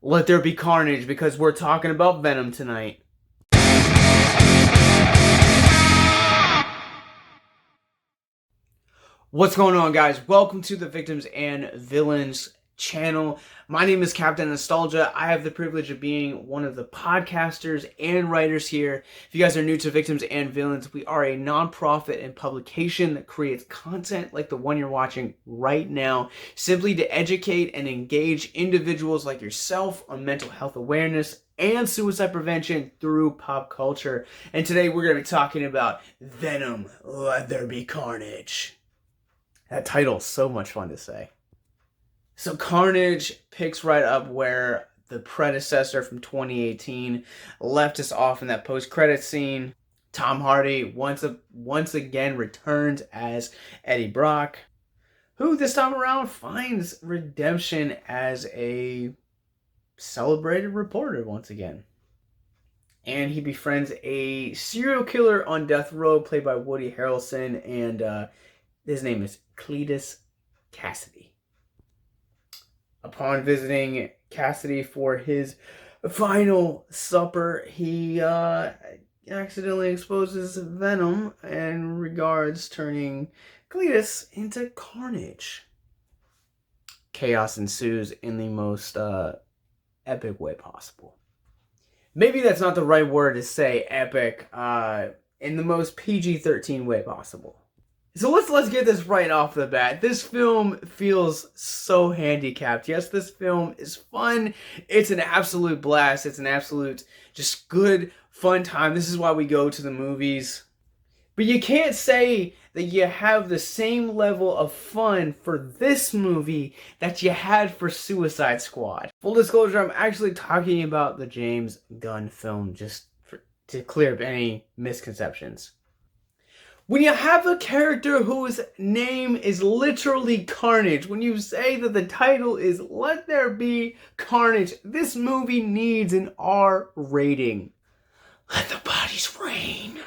Let there be carnage because we're talking about Venom tonight. What's going on, guys? Welcome to the Victims and Villains channel. My name is Captain Nostalgia. I have the privilege of being one of the podcasters and writers here. If you guys are new to Victims and Villains, we are a nonprofit and publication that creates content like the one you're watching right now, simply to educate and engage individuals like yourself on mental health awareness and suicide prevention through pop culture. And today we're going to be talking about Venom, Let There Be Carnage. That title's so much fun to say. So Carnage picks right up where the predecessor from 2018 left us off in that post-credit scene. Tom Hardy once again returns as Eddie Brock, who this time around finds redemption as a celebrated reporter once again. And he befriends a serial killer on death row played by Woody Harrelson, and his name is Cletus Cassidy. Upon visiting Cassidy for his final supper, he accidentally exposes Venom and regards turning Cletus into Carnage. Chaos ensues in the most epic way possible. Maybe that's not the right word to say epic, in the most PG-13 way possible. So let's get this right off the bat. This film feels so handicapped. Yes, this film is fun. It's an absolute blast. It's an absolute just good, fun time. This is why we go to the movies. But you can't say that you have the same level of fun for this movie that you had for Suicide Squad. Full disclosure, I'm actually talking about the James Gunn film, to clear up any misconceptions. When you have a character whose name is literally Carnage, when you say that the title is Let There Be Carnage, this movie needs an R rating. Let the bodies rain.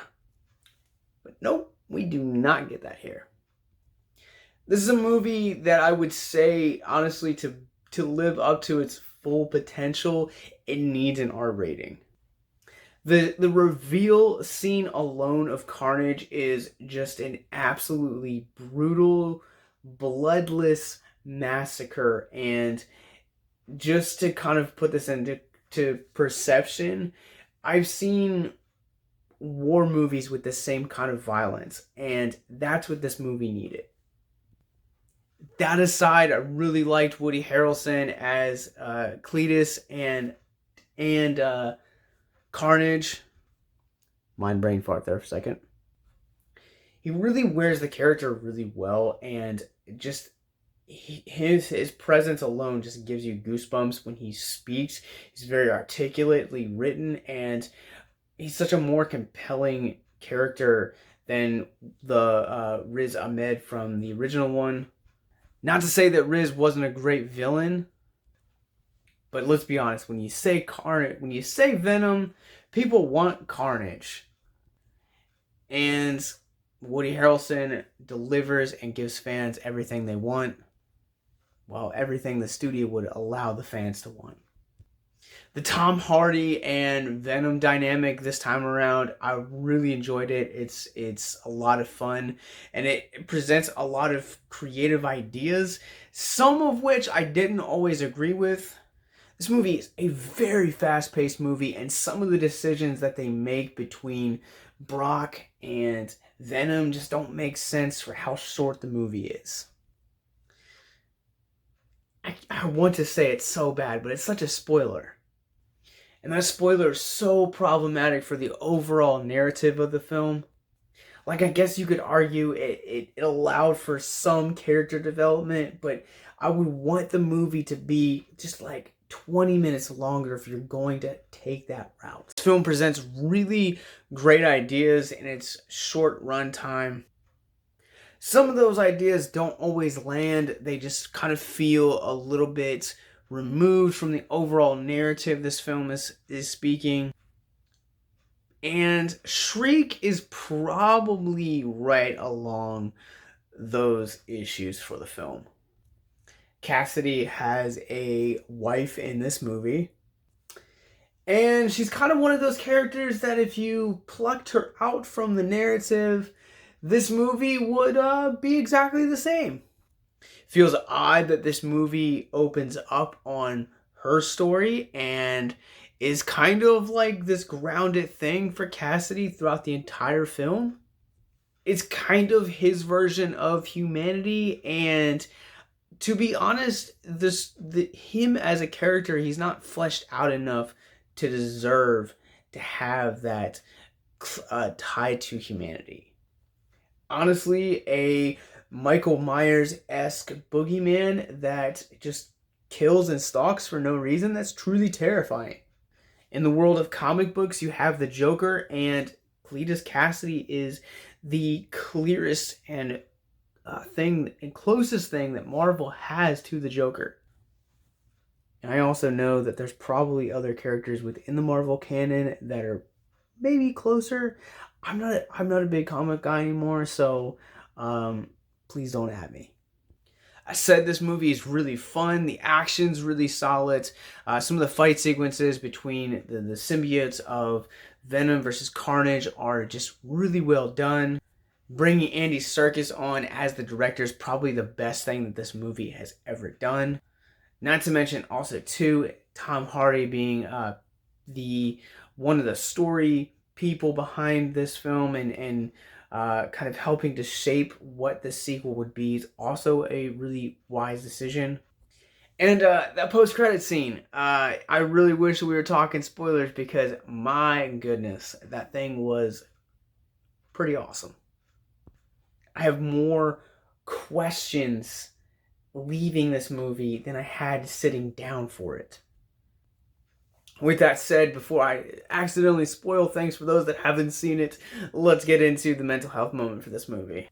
But nope, we do not get that here. This is a movie that I would say, honestly, to live up to its full potential, it needs an R rating. The reveal scene alone of Carnage is just an absolutely brutal, bloodless massacre. And just to kind of put this into perception, I've seen war movies with the same kind of violence, and that's what this movie needed. That aside, I really liked Woody Harrelson as Cletus and Carnage. Mind brain fart there for a second. He really wears the character really well, and just his presence alone just gives you goosebumps when he speaks. He's very articulately written, and he's such a more compelling character than the Riz Ahmed from the original one. Not to say that Riz wasn't a great villain, but let's be honest, when you say Carnage, when you say Venom, people want Carnage. And Woody Harrelson delivers and gives fans everything they want. Well, everything the studio would allow the fans to want. The Tom Hardy and Venom dynamic this time around, I really enjoyed it. It's a lot of fun, and it presents a lot of creative ideas, some of which I didn't always agree with. This movie is a very fast-paced movie, and some of the decisions that they make between Brock and Venom just don't make sense for how short the movie is. I want to say it's so bad, but it's such a spoiler. And that spoiler is so problematic for the overall narrative of the film. Like, I guess you could argue it allowed for some character development, but I would want the movie to be just like 20 minutes longer if you're going to take that route. This film presents really great ideas in its short runtime. Some of those ideas don't always land. They just kind of feel a little bit removed from the overall narrative this film is speaking. And Shriek is probably right along those issues for the film. Cassidy has a wife in this movie, and she's kind of one of those characters that if you plucked her out from the narrative, this movie would be exactly the same. Feels odd that this movie opens up on her story and is kind of like this grounded thing for Cassidy throughout the entire film. It's kind of his version of humanity, and to be honest, him as a character, he's not fleshed out enough to deserve to have that tied to humanity. Honestly, a Michael Myers-esque boogeyman that just kills and stalks for no reason, that's truly terrifying. In the world of comic books, you have the Joker, and Cletus Cassidy is the clearest and thing and closest thing that Marvel has to the Joker. And I also know that there's probably other characters within the Marvel canon that are maybe closer. I'm not a big comic guy anymore, so please don't at me. I said this movie is really fun. The action's really solid. Some of the fight sequences between the symbiotes of Venom versus Carnage are just really well done. Bringing Andy Sierkis on as the director is probably the best thing that this movie has ever done. Not to mention also too, Tom Hardy being the one of the story people behind this film and kind of helping to shape what the sequel would be is also a really wise decision. And that post-credit scene, I really wish we were talking spoilers because my goodness, that thing was pretty awesome. I have more questions leaving this movie than I had sitting down for it. With that said, before I accidentally spoil things for those that haven't seen it, let's get into the mental health moment for this movie.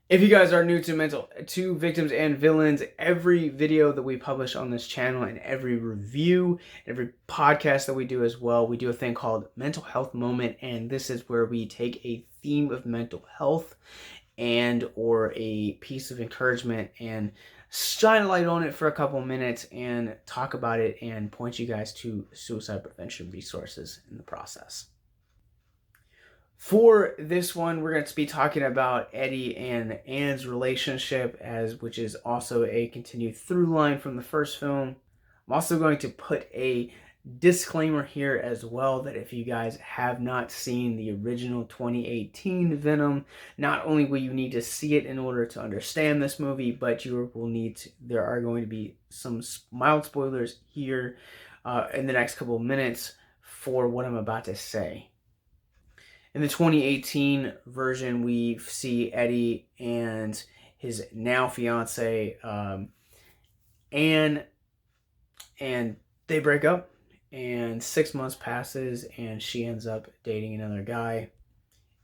If you guys are new to Victims and Villains, every video that we publish on this channel and every review, every podcast that we do as well, we do a thing called Mental Health Moment, and this is where we take a theme of mental health and or a piece of encouragement and shine a light on it for a couple minutes and talk about it and point you guys to suicide prevention resources in the process. For this one, we're going to be talking about Eddie and Anne's relationship, which is also a continued through line from the first film. I'm also going to put a disclaimer here as well that if you guys have not seen the original 2018 Venom, not only will you need to see it in order to understand this movie, but there are going to be some mild spoilers here in the next couple of minutes for what I'm about to say. In the 2018 version, we see Eddie and his now fiance Anne, and they break up. And 6 months passes, and she ends up dating another guy.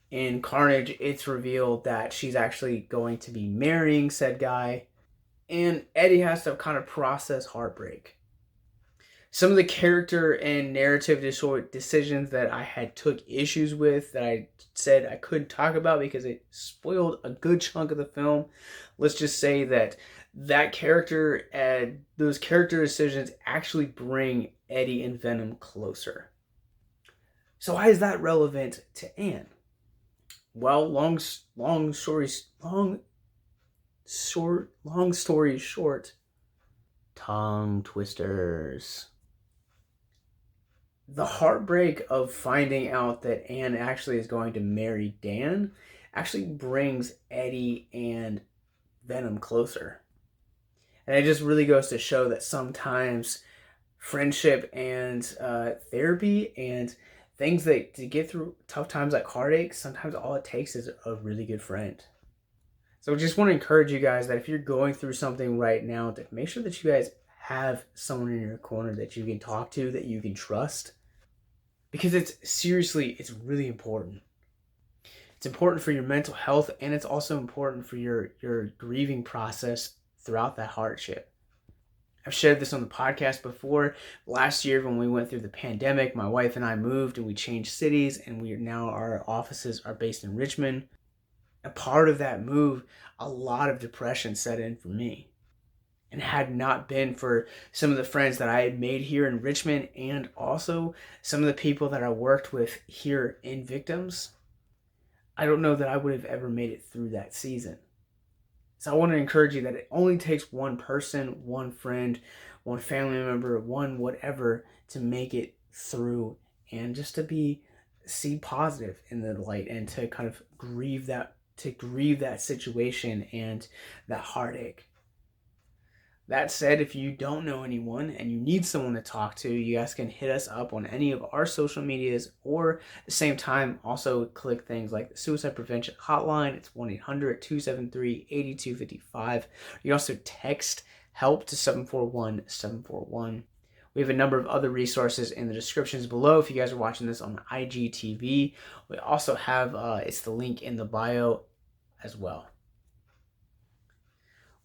In Carnage, it's revealed that she's actually going to be marrying said guy, and Eddie has to kind of process heartbreak. Some of the character and narrative decisions that I had took issues with, that I said I couldn't talk about because it spoiled a good chunk of the film. Let's just say that character and those character decisions actually bring Eddie and Venom closer. So why is that relevant to Anne? Well, long story short, tongue twisters. The heartbreak of finding out that Anne actually is going to marry Dan actually brings Eddie and Venom closer. And it just really goes to show that sometimes friendship and therapy and things that to get through tough times like heartache, sometimes all it takes is a really good friend. So I just want to encourage you guys that if you're going through something right now, to make sure that you guys have someone in your corner that you can talk to, that you can trust. Because it's really important. It's important for your mental health, and it's also important for your grieving process throughout that hardship. I've shared this on the podcast before. Last year when we went through the pandemic, my wife and I moved and we changed cities, and our offices are based in Richmond. A part of that move, a lot of depression set in for me. And had not been for some of the friends that I had made here in Richmond, and also some of the people that I worked with here in Victims, I don't know that I would have ever made it through that season. So I want to encourage you that it only takes one person, one friend, one family member, one whatever to make it through, and just to see positive in the light, and to kind of grieve that situation and that heartache. That said, if you don't know anyone and you need someone to talk to, you guys can hit us up on any of our social medias, or at the same time, also click things like the Suicide Prevention Hotline. It's 1-800-273-8255. You can also text HELP to 741-741. We have a number of other resources in the descriptions below if you guys are watching this on IGTV. We also have, it's the link in the bio as well.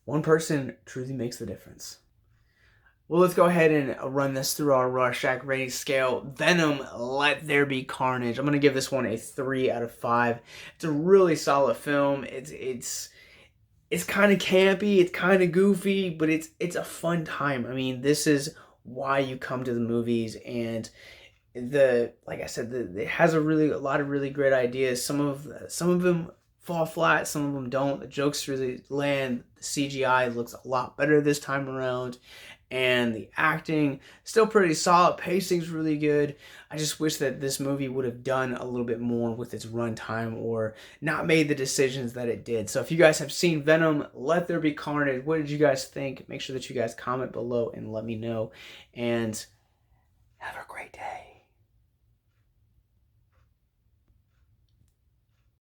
One person truly makes the difference. Well, let's go ahead and run this through our Rorschach rating scale. Venom, Let There Be Carnage. I'm going to give this one a 3 out of 5. It's a really solid film. It's kind of campy, it's kind of goofy, but it's a fun time. I mean, this is why you come to the movies, and like I said, it has a lot of really great ideas. Some of them fall flat, some of them don't. The jokes really land. The CGI looks a lot better this time around, and the acting still pretty solid. Pacing's really good. I just wish that this movie would have done a little bit more with its runtime, or not made the decisions that it did. So if you guys have seen Venom, Let There Be Carnage, what did you guys think? Make sure that you guys comment below and let me know, and have a great day.